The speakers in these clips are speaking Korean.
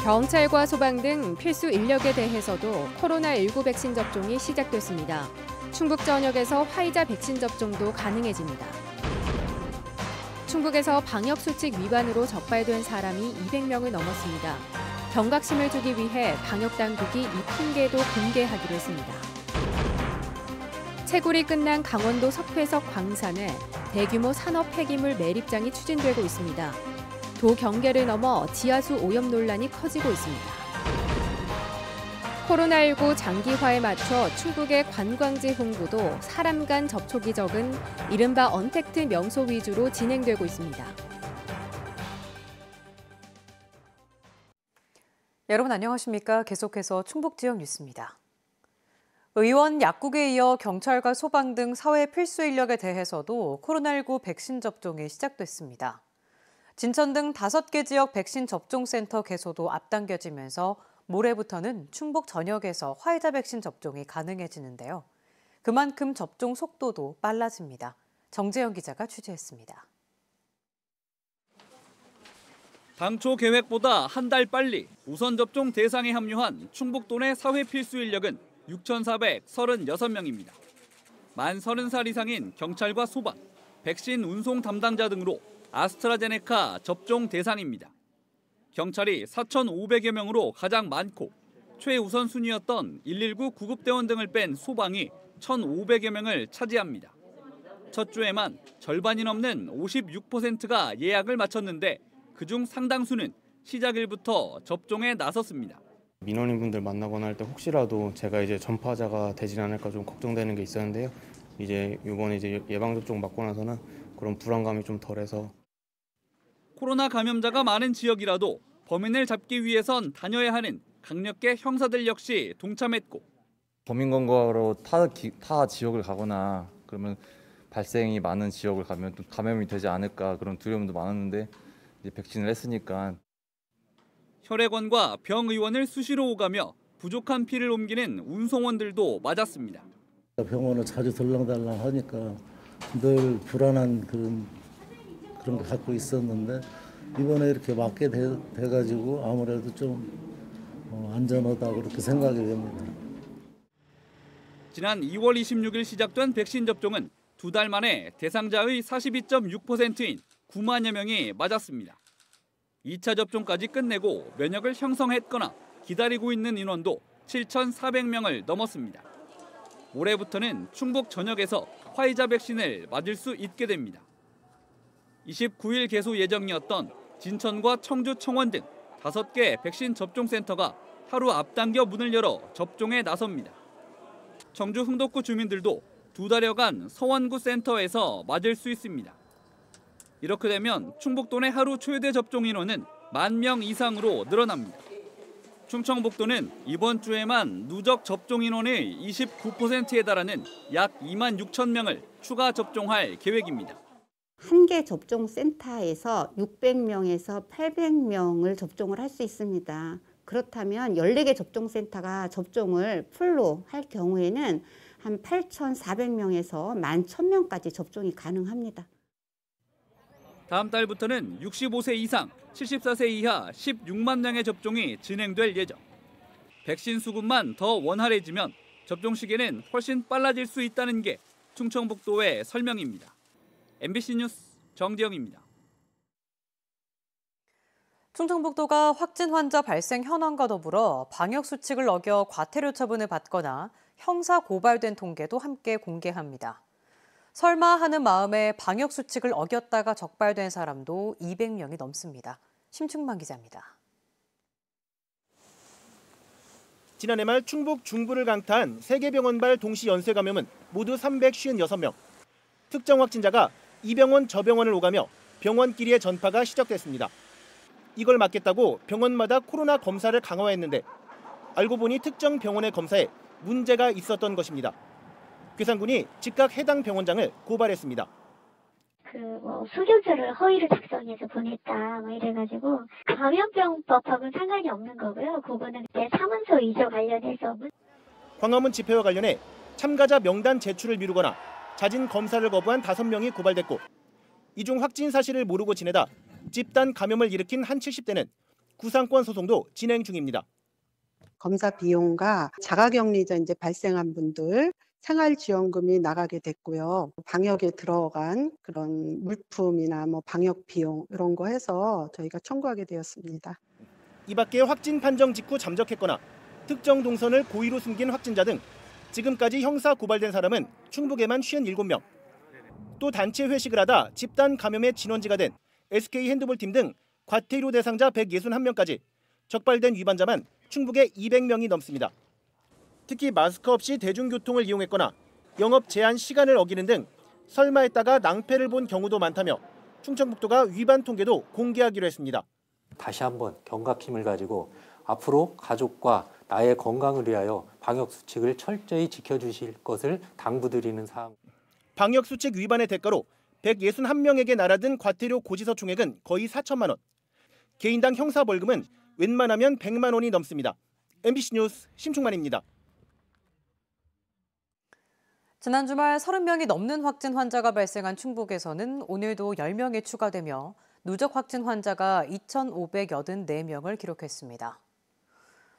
경찰과 소방 등 필수 인력에 대해서도 코로나19 백신 접종이 시작됐습니다. 충북 전역에서 화이자 백신 접종도 가능해집니다. 충북에서 방역수칙 위반으로 적발된 사람이 200명을 넘었습니다. 경각심을 주기 위해 방역당국이 이 통계도 공개하기로 했습니다. 채굴이 끝난 강원도 석회석 광산에 대규모 산업 폐기물 매립장이 추진되고 있습니다. 도 경계를 넘어 지하수 오염 논란이 커지고 있습니다. 코로나19 장기화에 맞춰 충북의 관광지 홍보도 사람 간 접촉이 적은 이른바 언택트 명소 위주로 진행되고 있습니다. 여러분 안녕하십니까? 계속해서 충북 지역 뉴스입니다. 의원, 약국에 이어 경찰과 소방 등 사회 필수 인력에 대해서도 코로나19 백신 접종이 시작됐습니다. 진천 등 5개 지역 백신 접종센터 개소도 앞당겨지면서 모레부터는 충북 전역에서 화이자 백신 접종이 가능해지는데요. 그만큼 접종 속도도 빨라집니다. 정재영 기자가 취재했습니다. 당초 계획보다 한 달 빨리 우선 접종 대상에 합류한 충북도 내 사회 필수 인력은 6,436명입니다. 만 30살 이상인 경찰과 소방, 백신 운송 담당자 등으로 아스트라제네카 접종 대상입니다. 경찰이 4,500여 명으로 가장 많고 최우선 순위였던 119 구급대원 등을 뺀 소방이 1,500여 명을 차지합니다. 첫 주에만 절반이 넘는 56%가 예약을 마쳤는데 그중 상당수는 시작일부터 접종에 나섰습니다. 민원인분들 만나거나 할 때 혹시라도 제가 이제 전파자가 되지 않을까 좀 걱정되는 게 있었는데요. 이번에 예방접종 맞고 나서는 그런 불안감이 좀 덜해서. 코로나 감염자가 많은 지역이라도 범인을 잡기 위해선 다녀야 하는 강력계 형사들 역시 동참했고. 범인 검거로 타 지역을 가거나 그러면 발생이 많은 지역을 가면 또 감염이 되지 않을까 그런 두려움도 많았는데 이제 백신을 했으니까. 혈액원과 병의원을 수시로 오가며 부족한 피를 옮기는 운송원들도 맞았습니다. 병원을 자주 들랑달랑 하니까 늘 불안한 그런 거 갖고 있었는데 이번에 이렇게 맞게 돼가지고 아무래도 좀 안전하다 그렇게 생각이 됩니다. 지난 2월 26일 시작된 백신 접종은 2달 만에 대상자의 42.6%인 9만여 명이 맞았습니다. 2차 접종까지 끝내고 면역을 형성했거나 기다리고 있는 인원도 7,400명을 넘었습니다. 올해부터는 충북 전역에서 화이자 백신을 맞을 수 있게 됩니다. 29일 개소 예정이었던 진천과 청주, 청원 등 5개 백신 접종센터가 하루 앞당겨 문을 열어 접종에 나섭니다. 청주 흥덕구 주민들도 2달여간 서원구 센터에서 맞을 수 있습니다. 이렇게 되면 충북도 내 하루 최대 접종 인원은 10,000명 이상으로 늘어납니다. 충청북도는 이번 주에만 누적 접종 인원의 29%에 달하는 약 26,000명을 추가 접종할 계획입니다. 한 개 접종센터에서 600명에서 800명을 접종을 할 수 있습니다. 그렇다면 14개 접종센터가 접종을 풀로 할 경우에는 한 8,400명에서 11,000명까지 접종이 가능합니다. 다음 달부터는 65세 이상, 74세 이하 16만 명의 접종이 진행될 예정. 백신 수급만 더 원활해지면 접종 시기는 훨씬 빨라질 수 있다는 게 충청북도의 설명입니다. MBC 뉴스 정재영입니다. 충청북도가 확진 환자 발생 현황과 더불어 방역수칙을 어겨 과태료 처분을 받거나 형사 고발된 통계도 함께 공개합니다. 설마 하는 마음에 방역수칙을 어겼다가 적발된 사람도 200명이 넘습니다. 심충만 기자입니다. 지난해 말 충북 중부를 강타한 세계병원발 동시 연쇄 감염은 모두 356명. 특정 확진자가 이 병원 저 병원을 오가며 병원끼리의 전파가 시작됐습니다. 이걸 막겠다고 병원마다 코로나 검사를 강화했는데 알고 보니 특정 병원의 검사에 문제가 있었던 것입니다. 괴산군이 즉각 해당 병원장을 고발했습니다. 수료표를 허위로 작성해서 보냈다 이래가지고 감염병법하고는 상관이 없는 거고요. 그거는 내 사문서 위조 관련해서. 광화문 집회와 관련해 참가자 명단 제출을 미루거나 자진 검사를 거부한 5명이 고발됐고 이 중 확진 사실을 모르고 지내다 집단 감염을 일으킨 한 70대는 구상권 소송도 진행 중입니다. 검사 비용과 자가격리자 이제 발생한 분들 생활지원금이 나가게 됐고요. 방역에 들어간 그런 물품이나 뭐 방역 비용 이런 거 해서 저희가 청구하게 되었습니다. 이 밖에 확진 판정 직후 잠적했거나 특정 동선을 고의로 숨긴 확진자 등 지금까지 형사 고발된 사람은 충북에만 57명. 또 단체 회식을 하다 집단 감염의 진원지가 된 SK 핸드볼팀 등 과태료 대상자 161명까지 적발된 위반자만 충북에 200명이 넘습니다. 특히 마스크 없이 대중교통을 이용했거나 영업 제한 시간을 어기는 등 설마했다가 낭패를 본 경우도 많다며 충청북도가 위반 통계도 공개하기로 했습니다. 다시 한번 경각심을 가지고 앞으로 가족과 나의 건강을 위하여 방역수칙을 철저히 지켜주실 것을 당부드리는 사항. 방역수칙 위반의 대가로 161명에게 날아든 과태료 고지서 총액은 거의 4천만 원. 개인당 형사벌금은 웬만하면 100만 원이 넘습니다. MBC 뉴스 심충만입니다. 지난 주말 30명이 넘는 확진 환자가 발생한 충북에서는 오늘도 10명이 추가되며 누적 확진 환자가 2,584명을 기록했습니다.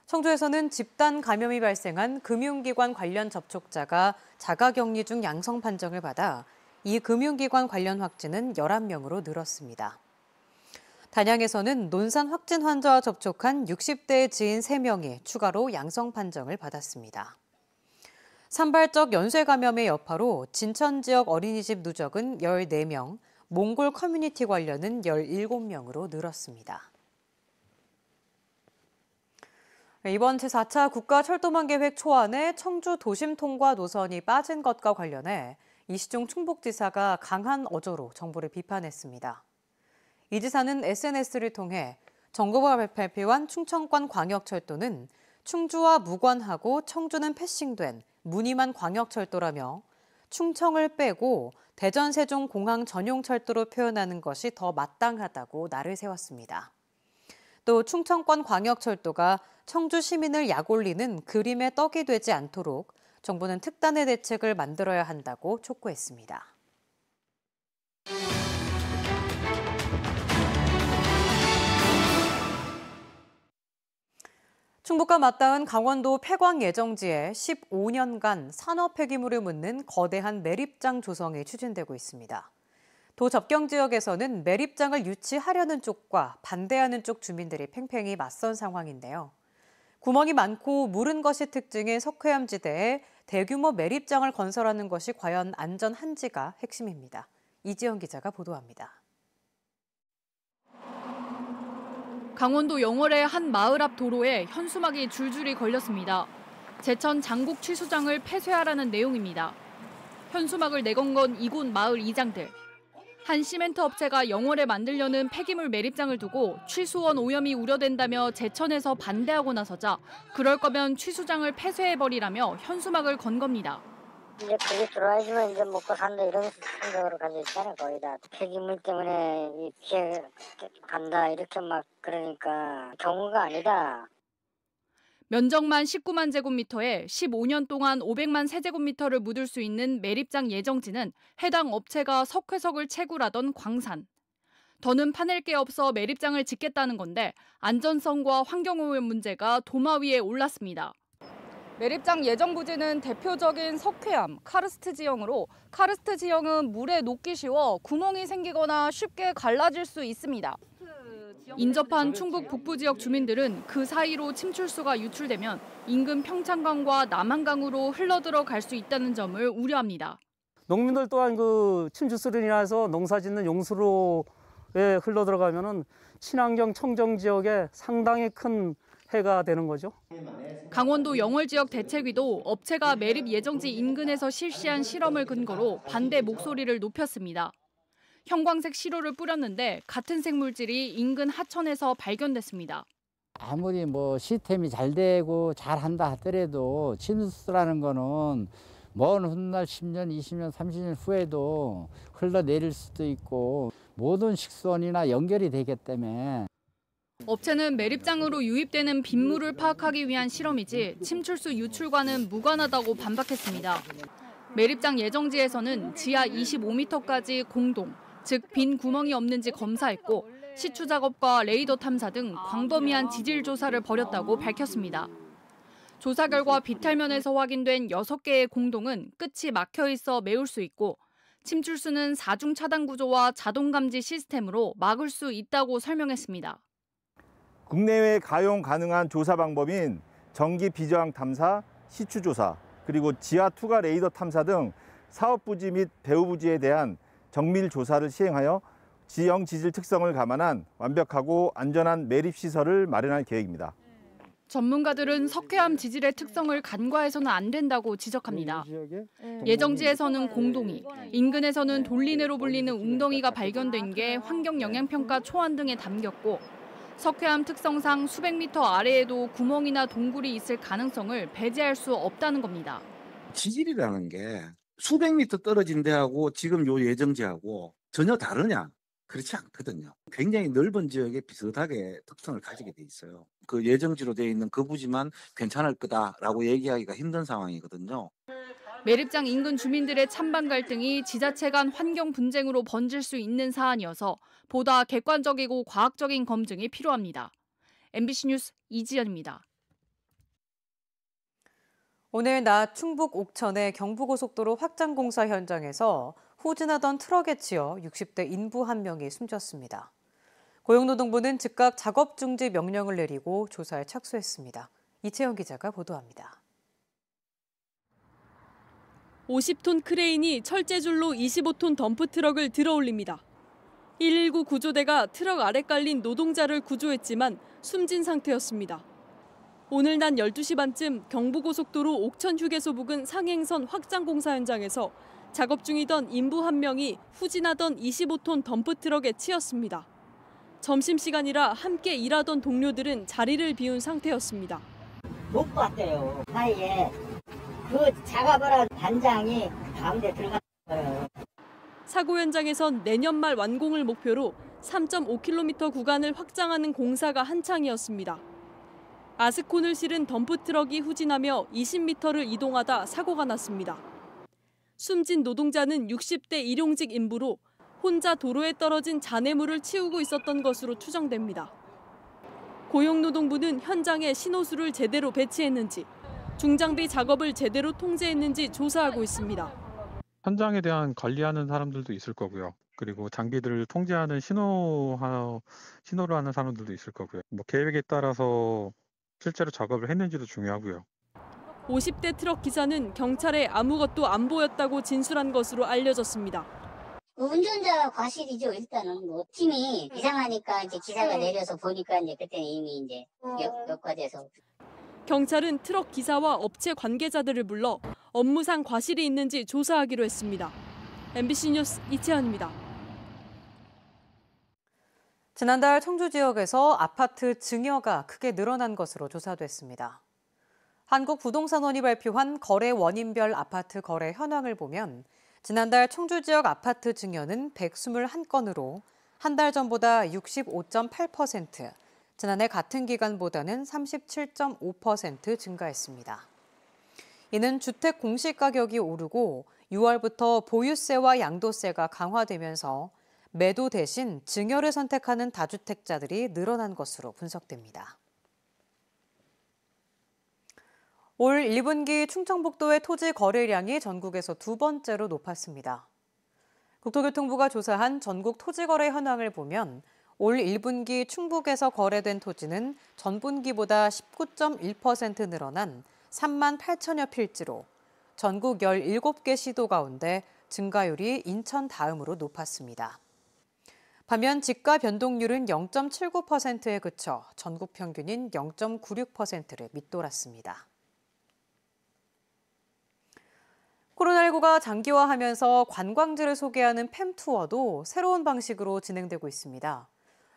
청주에서는 집단 감염이 발생한 금융기관 관련 접촉자가 자가격리 중 양성 판정을 받아 이 금융기관 관련 확진은 11명으로 늘었습니다. 단양에서는 논산 확진 환자와 접촉한 60대 지인 3명이 추가로 양성 판정을 받았습니다. 산발적 연쇄 감염의 여파로 진천 지역 어린이집 누적은 14명, 몽골 커뮤니티 관련은 17명으로 늘었습니다. 이번 제4차 국가철도망 계획 초안에 청주 도심 통과 노선이 빠진 것과 관련해 이시종 충북지사가 강한 어조로 정부를 비판했습니다. 이 지사는 SNS를 통해 정부가 발표한 충청권 광역철도는 충주와 무관하고 청주는 패싱된 무늬만 광역철도라며 충청을 빼고 대전 세종 공항 전용 철도로 표현하는 것이 더 마땅하다고 날을 세웠습니다. 또 충청권 광역철도가 청주 시민을 약올리는 그림의 떡이 되지 않도록 정부는 특단의 대책을 만들어야 한다고 촉구했습니다. 충북과 맞닿은 강원도 폐광 예정지에 15년간 산업 폐기물을 묻는 거대한 매립장 조성이 추진되고 있습니다. 도 접경 지역에서는 매립장을 유치하려는 쪽과 반대하는 쪽 주민들이 팽팽히 맞선 상황인데요. 구멍이 많고 무른 것이 특징인 석회암지대에 대규모 매립장을 건설하는 것이 과연 안전한지가 핵심입니다. 이지영 기자가 보도합니다. 강원도 영월의 한 마을 앞 도로에 현수막이 줄줄이 걸렸습니다. 제천 장국 취수장을 폐쇄하라는 내용입니다. 현수막을 내건 건 이곳 마을 이장들. 한 시멘트 업체가 영월에 만들려는 폐기물 매립장을 두고 취수원 오염이 우려된다며 제천에서 반대하고 나서자 그럴 거면 취수장을 폐쇄해버리라며 현수막을 건 겁니다. 이제 그게 들어와야지만 이제 먹고 산다 이런 생각으로 가지고 있잖아요. 거의 다 폐기물 때문에 피해 간다 이렇게 막 그러니까 경우가 아니다. 면적만 19만 제곱미터에 15년 동안 500만 세제곱미터를 묻을 수 있는 매립장 예정지는 해당 업체가 석회석을 채굴하던 광산. 더는 파낼 게 없어 매립장을 짓겠다는 건데 안전성과 환경오염 문제가 도마 위에 올랐습니다. 매립장 예정 부지는 대표적인 석회암, 카르스트 지형으로 카르스트 지형은 물에 녹기 쉬워 구멍이 생기거나 쉽게 갈라질 수 있습니다. 인접한 충북 북부 지역 주민들은 그 사이로 침출수가 유출되면 인근 평창강과 남한강으로 흘러들어갈 수 있다는 점을 우려합니다. 농민들 또한 그 침출수로 인해서 농사짓는 용수로에 흘러들어가면은 친환경 청정 지역에 상당히 큰 해가 되는 거죠. 강원도 영월 지역 대책위도 업체가 매립 예정지 인근에서 실시한 실험을 근거로 반대 목소리를 높였습니다. 형광색 시료를 뿌렸는데 같은 생물질이 인근 하천에서 발견됐습니다. 아무리 뭐 시스템이 잘 되고 잘한다 하더라도 침수라는 거는 먼 훗날 10년, 20년, 30년 후에도 흘러내릴 수도 있고 모든 식수원이나 연결이 되기 때문에 업체는 매립장으로 유입되는 빗물을 파악하기 위한 실험이지 침출수 유출과는 무관하다고 반박했습니다. 매립장 예정지에서는 지하 25m까지 공동, 즉 빈 구멍이 없는지 검사했고 시추 작업과 레이더 탐사 등 광범위한 지질 조사를 벌였다고 밝혔습니다. 조사 결과 비탈면에서 확인된 6개의 공동은 끝이 막혀 있어 메울 수 있고 침출수는 4중 차단 구조와 자동 감지 시스템으로 막을 수 있다고 설명했습니다. 국내외 가용 가능한 조사 방법인 전기 비저항 탐사, 시추 조사, 그리고 지하 투과 레이더 탐사 등 사업 부지 및 배후 부지에 대한 정밀 조사를 시행하여 지형 지질 특성을 감안한 완벽하고 안전한 매립 시설을 마련할 계획입니다. 전문가들은 석회암 지질의 특성을 간과해서는 안 된다고 지적합니다. 예정지에서는 공동이, 인근에서는 돌리내로 불리는 웅덩이가 발견된 게 환경영향평가 초안 등에 담겼고 석회암 특성상 수백 미터 아래에도 구멍이나 동굴이 있을 가능성을 배제할 수 없다는 겁니다. 지질이라는 게 수백 미터 떨어진 데하고 지금 요 예정지하고 전혀 다르냐? 그렇지 않거든요. 굉장히 넓은 지역에 비슷하게 특성을 가지게 돼 있어요. 그 예정지로 되어 있는 그 부지만 괜찮을 거다라고 얘기하기가 힘든 상황이거든요. 매립장 인근 주민들의 찬반 갈등이 지자체 간 환경 분쟁으로 번질 수 있는 사안이어서 보다 객관적이고 과학적인 검증이 필요합니다. MBC 뉴스 이지연입니다. 오늘 낮 충북 옥천의 경부고속도로 확장 공사 현장에서 후진하던 트럭에 치여 60대 인부 한 명이 숨졌습니다. 고용노동부는 즉각 작업 중지 명령을 내리고 조사에 착수했습니다. 이채영 기자가 보도합니다. 50톤 크레인이 철제줄로 25톤 덤프트럭을 들어올립니다. 119 구조대가 트럭 아래 깔린 노동자를 구조했지만 숨진 상태였습니다. 오늘 낮 12시 반쯤 경부고속도로 옥천 휴게소 부근 상행선 확장 공사 현장에서 작업 중이던 인부 한 명이 후진하던 25톤 덤프트럭에 치였습니다. 점심시간이라 함께 일하던 동료들은 자리를 비운 상태였습니다. 못 봤대요. 사이에 그 작업을 한 단장이 가운데 들어갔어요. 사고 현장에선 내년 말 완공을 목표로 3.5km 구간을 확장하는 공사가 한창이었습니다. 아스콘을 실은 덤프트럭이 후진하며 20m를 이동하다 사고가 났습니다. 숨진 노동자는 60대 일용직 인부로 혼자 도로에 떨어진 잔해물을 치우고 있었던 것으로 추정됩니다. 고용노동부는 현장에 신호수를 제대로 배치했는지, 중장비 작업을 제대로 통제했는지 조사하고 있습니다. 현장에 대한 관리하는 사람들도 있을 거고요. 그리고 장비들을 통제하는 신호를 하는 사람들도 있을 거고요. 계획에 따라서 실제로 작업을 했는지도 중요하고요. 50대 트럭 기사는 경찰에 아무것도 안 보였다고 진술한 것으로 알려졌습니다. 운전자 과실이죠. 일단은 팀이 이상하니까 이제 기사가 내려서 보니까 이제 그때는 이미 이제 역과돼서. 경찰은 트럭 기사와 업체 관계자들을 불러 업무상 과실이 있는지 조사하기로 했습니다. MBC 뉴스 이채연입니다. 지난달 청주 지역에서 아파트 증여가 크게 늘어난 것으로 조사됐습니다. 한국부동산원이 발표한 거래 원인별 아파트 거래 현황을 보면 지난달 청주 지역 아파트 증여는 121건으로 한 달 전보다 65.8%, 지난해 같은 기간보다는 37.5% 증가했습니다. 이는 주택 공시가격이 오르고 6월부터 보유세와 양도세가 강화되면서 매도 대신 증여를 선택하는 다주택자들이 늘어난 것으로 분석됩니다. 올 1분기 충청북도의 토지 거래량이 전국에서 두 번째로 높았습니다. 국토교통부가 조사한 전국 토지 거래 현황을 보면 올 1분기 충북에서 거래된 토지는 전분기보다 19.1% 늘어난 3만 8천여 필지로 전국 17개 시도 가운데 증가율이 인천 다음으로 높았습니다. 반면 지가 변동률은 0.79%에 그쳐 전국 평균인 0.96%를 밑돌았습니다. 코로나19가 장기화하면서 관광지를 소개하는 팸투어도 새로운 방식으로 진행되고 있습니다.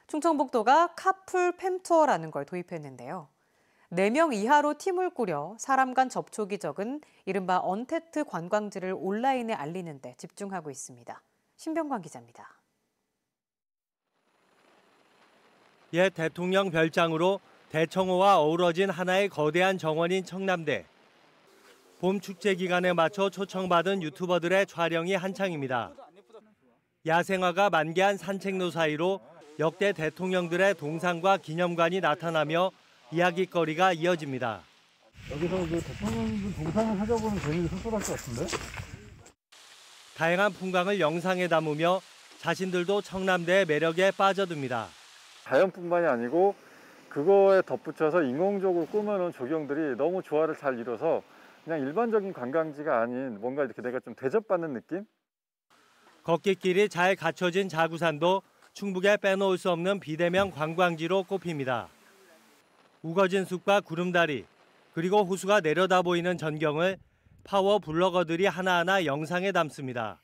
충청북도가 카풀 팸투어라는 걸 도입했는데요. 4명 이하로 팀을 꾸려 사람 간 접촉이 적은 이른바 언택트 관광지를 온라인에 알리는 데 집중하고 있습니다. 신병관 기자입니다. 옛 대통령 별장으로 대청호와 어우러진 하나의 거대한 정원인 청남대. 봄 축제 기간에 맞춰 초청받은 유튜버들의 촬영이 한창입니다. 야생화가 만개한 산책로 사이로 역대 대통령들의 동상과 기념관이 나타나며 이야깃거리가 이어집니다. 여기서 그 대통령들 동상을 찾아보는 재미가 쏠쏠할 것 같은데? 다양한 풍광을 영상에 담으며 자신들도 청남대의 매력에 빠져듭니다. 자연뿐만이 아니고 그거에 덧붙여서 인공적으로 꾸며놓은 조경들이 너무 조화를 잘 이뤄서 그냥 일반적인 관광지가 아닌 뭔가 이렇게 내가 좀 대접받는 느낌? 걷기길이 잘 갖춰진 자구산도 충북에 빼놓을 수 없는 비대면 관광지로 꼽힙니다. 우거진 숲과 구름다리, 그리고 호수가 내려다 보이는 전경을 파워 블로거들이 하나하나 영상에 담습니다.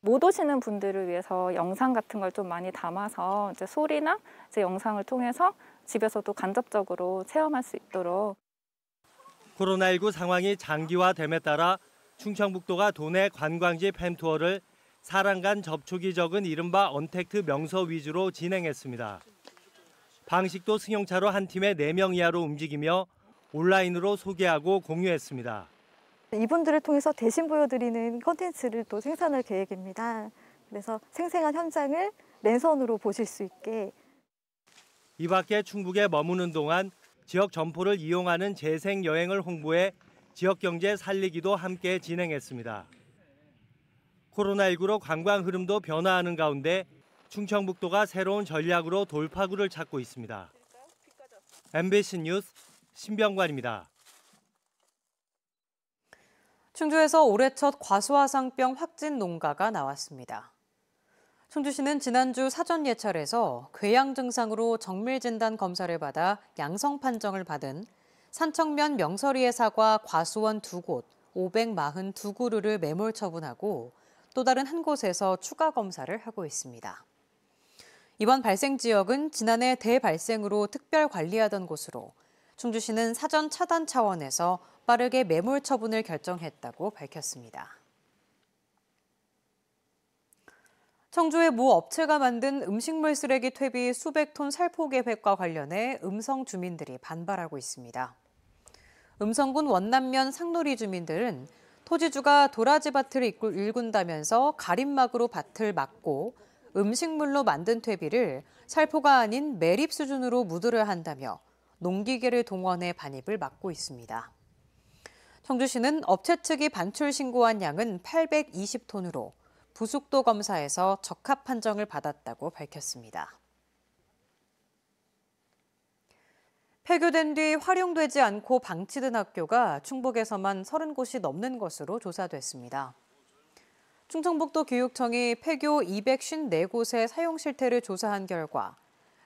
못 오시는 분들을 위해서 영상 같은 걸 좀 많이 담아서 이제 소리나 이제 영상을 통해서 집에서도 간접적으로 체험할 수 있도록. 코로나19 상황이 장기화됨에 따라 충청북도가 도내 관광지 팸투어를 사람 간 접촉이 적은 이른바 언택트 명소 위주로 진행했습니다. 방식도 승용차로 한 팀에 4명 이하로 움직이며 온라인으로 소개하고 공유했습니다. 이분들을 통해서 대신 보여드리는 콘텐츠를 또 생산할 계획입니다. 그래서 생생한 현장을 랜선으로 보실 수 있게. 이 밖에 충북에 머무는 동안 지역 점포를 이용하는 재생 여행을 홍보해 지역 경제 살리기도 함께 진행했습니다. 코로나19로 관광 흐름도 변화하는 가운데 충청북도가 새로운 전략으로 돌파구를 찾고 있습니다. MBC 뉴스 신병관입니다. 충주에서 올해 첫 과수화상병 확진 농가가 나왔습니다. 충주시는 지난주 사전 예찰에서 궤양 증상으로 정밀 진단 검사를 받아 양성 판정을 받은 산청면 명서리의 사과 과수원 2곳 542그루를 매몰 처분하고 또 다른 한 곳에서 추가 검사를 하고 있습니다. 이번 발생 지역은 지난해 대발생으로 특별 관리하던 곳으로 충주시는 사전 차단 차원에서 빠르게 매몰 처분을 결정했다고 밝혔습니다. 청주의 모 업체가 만든 음식물 쓰레기 퇴비 수백 톤 살포 계획과 관련해 음성 주민들이 반발하고 있습니다. 음성군 원남면 상놀이 주민들은 토지주가 도라지 밭을 일군다면서 가림막으로 밭을 막고 음식물로 만든 퇴비를 살포가 아닌 매립 수준으로 묻으려 한다며 농기계를 동원해 반입을 막고 있습니다. 청주시는 업체 측이 반출 신고한 양은 820톤으로 부숙도 검사에서 적합 판정을 받았다고 밝혔습니다. 폐교된 뒤 활용되지 않고 방치된 학교가 충북에서만 30곳이 넘는 것으로 조사됐습니다. 충청북도 교육청이 폐교 254곳의 사용 실태를 조사한 결과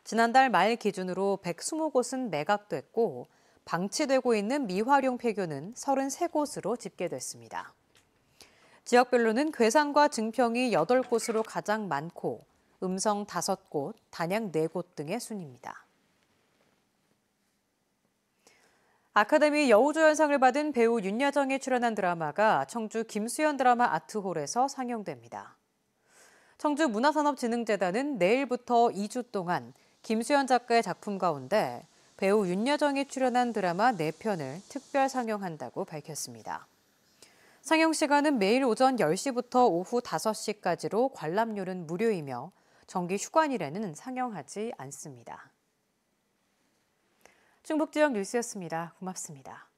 지난달 말 기준으로 120곳은 매각됐고 방치되고 있는 미활용 폐교는 33곳으로 집계됐습니다. 지역별로는 괴산과 증평이 8곳으로 가장 많고 음성 5곳, 단양 4곳 등의 순입니다. 아카데미 여우조연상을 받은 배우 윤여정이 출연한 드라마가 청주 김수현 드라마 아트홀에서 상영됩니다. 청주문화산업진흥재단은 내일부터 2주 동안 김수현 작가의 작품 가운데 배우 윤여정이 출연한 드라마 4편을 특별 상영한다고 밝혔습니다. 상영 시간은 매일 오전 10시부터 오후 5시까지로 관람료는 무료이며 정기 휴관일에는 상영하지 않습니다. 충북지역 뉴스였습니다. 고맙습니다.